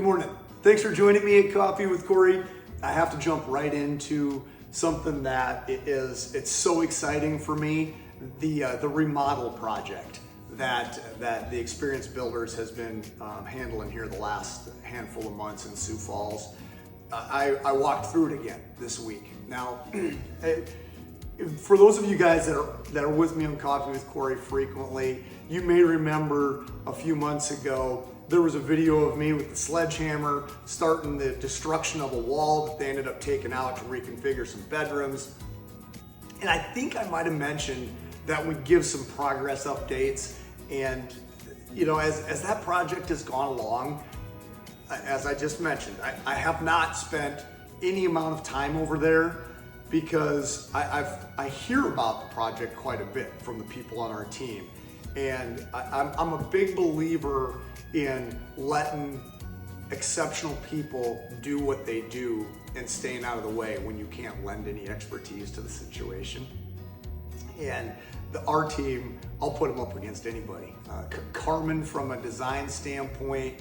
morning. Thanks for joining me at Coffee with Kory. I have to jump right into something that it's so exciting for me, the remodel project that the Experience Builders has been handling here the last handful of months in Sioux Falls. I walked through it again this week. Now, for those of you guys that are with me on Coffee with Kory frequently, you may remember a few months ago there was a video of me with the sledgehammer starting the destruction of a wall that they ended up taking out to reconfigure some bedrooms. And I think I might have mentioned that we'd give some progress updates. And you know, as that project has gone along, as I just mentioned, I have not spent any amount of time over there because I hear about the project quite a bit from the people on our team. And I'm a big believer in letting exceptional people do what they do and staying out of the way when you can't lend any expertise to the situation. And our team, I'll put them up against anybody. Carmen from a design standpoint,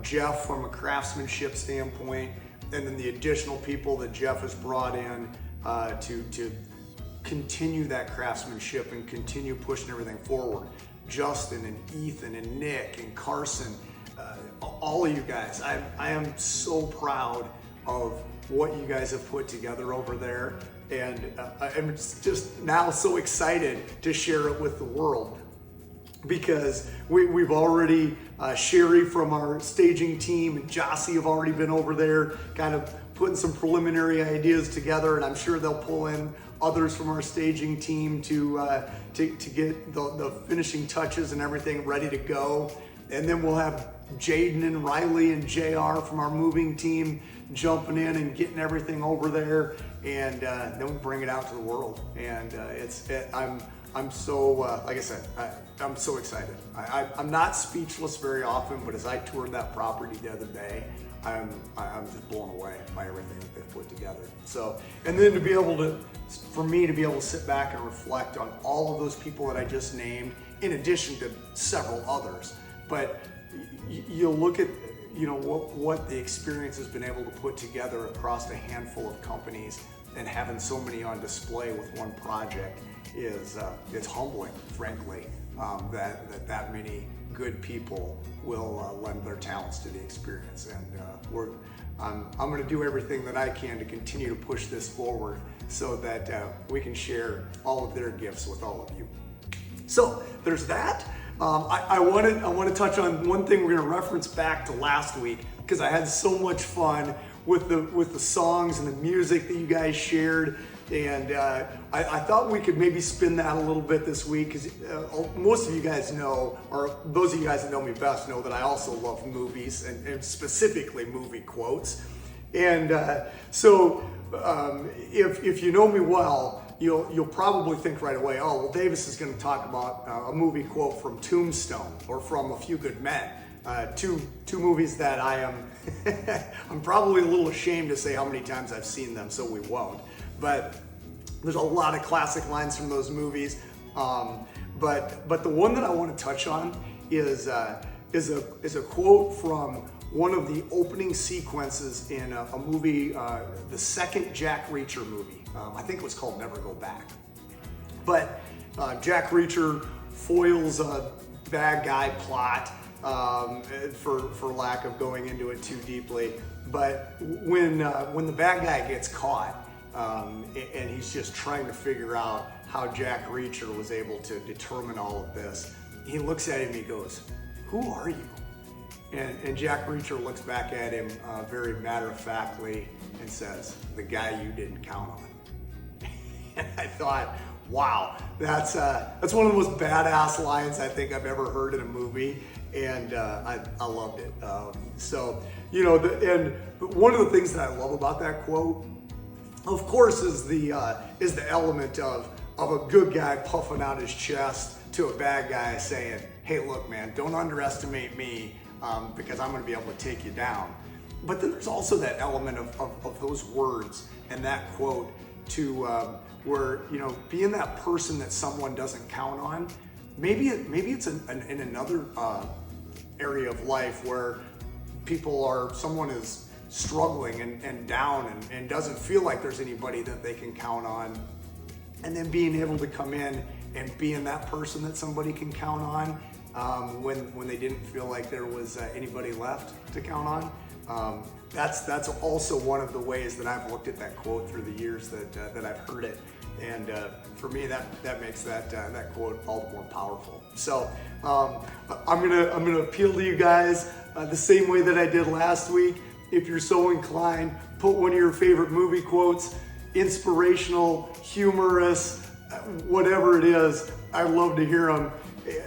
Jeff from a craftsmanship standpoint, and then the additional people that Jeff has brought in to continue that craftsmanship and continue pushing everything forward. Justin and Ethan and Nick and Carson, all of you guys, I am so proud of what you guys have put together over there. And I'm just now so excited to share it with the world because we've already, Sherry from our staging team and Jossie have already been over there kind of putting some preliminary ideas together, and I'm sure they'll pull in others from our staging team to get the finishing touches and everything ready to go. And then we'll have Jaden and Riley and JR from our moving team jumping in and getting everything over there, and then we bring it out to the world. And I'm so like I said, I'm so excited. I'm not speechless very often, but as I toured that property the other day, I'm just blown away by everything that they've put together. So, and then for me to be able to sit back and reflect on all of those people that I just named, in addition to several others. But you look at, you know, what the Experience has been able to put together across a handful of companies, and having so many on display with one project is it's humbling, frankly, that many good people will lend their talents to the Experience. And I'm going to do everything that I can to continue to push this forward so that we can share all of their gifts with all of you. So there's that. I want to touch on one thing. We're going to reference back to last week because I had so much fun with the songs and the music that you guys shared. And I thought we could maybe spin that a little bit this week because most of you guys know, or those of you guys that know me best know that I also love movies and specifically movie quotes. And so if you know me well, you'll probably think right away, oh, well, Davis is going to talk about a movie quote from Tombstone or from A Few Good Men. Two movies that I'm probably a little ashamed to say how many times I've seen them, so we won't. But there's a lot of classic lines from those movies. But the one that I want to touch on is a quote from one of the opening sequences in a movie, the second Jack Reacher movie. I think it was called Never Go Back. But Jack Reacher foils a bad guy plot, for lack of going into it too deeply. But when the bad guy gets caught, and he's just trying to figure out how Jack Reacher was able to determine all of this, he looks at him and he goes, "Who are you?" And Jack Reacher looks back at him very matter-of-factly and says, "The guy you didn't count on." And I thought, wow, that's one of the most badass lines I think I've ever heard in a movie, and I loved it. So, you know, and one of the things that I love about that quote, of course, is the element of a good guy puffing out his chest to a bad guy saying, "Hey, look, man, don't underestimate me because I'm going to be able to take you down." But then there's also that element of those words and that quote to where, you know, being that person that someone doesn't count on. Maybe it's in another area of life where someone is struggling and down and doesn't feel like there's anybody that they can count on, and then being able to come in and being that person that somebody can count on when they didn't feel like there was anybody left to count on. That's also one of the ways that I've looked at that quote through the years that I've heard it, and for me that makes that quote all the more powerful. So I'm gonna appeal to you guys the same way that I did last week. If you're so inclined, put one of your favorite movie quotes, inspirational, humorous, whatever it is. I'd love to hear them,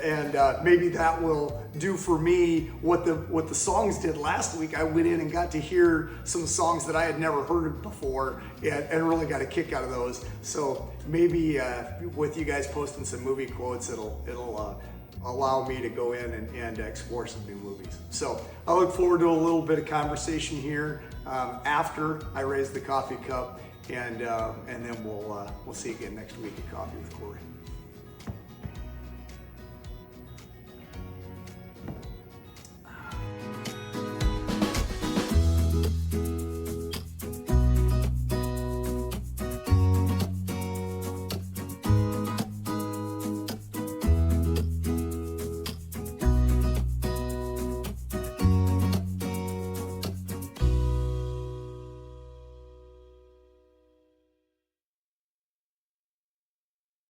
and maybe that will do for me what the songs did last week. I went in and got to hear some songs that I had never heard before, and really got a kick out of those. So maybe with you guys posting some movie quotes, it'll allow me to go in and explore some new movies. So I look forward to a little bit of conversation here after I raise the coffee cup, and then we'll see you again next week at Coffee with Kory.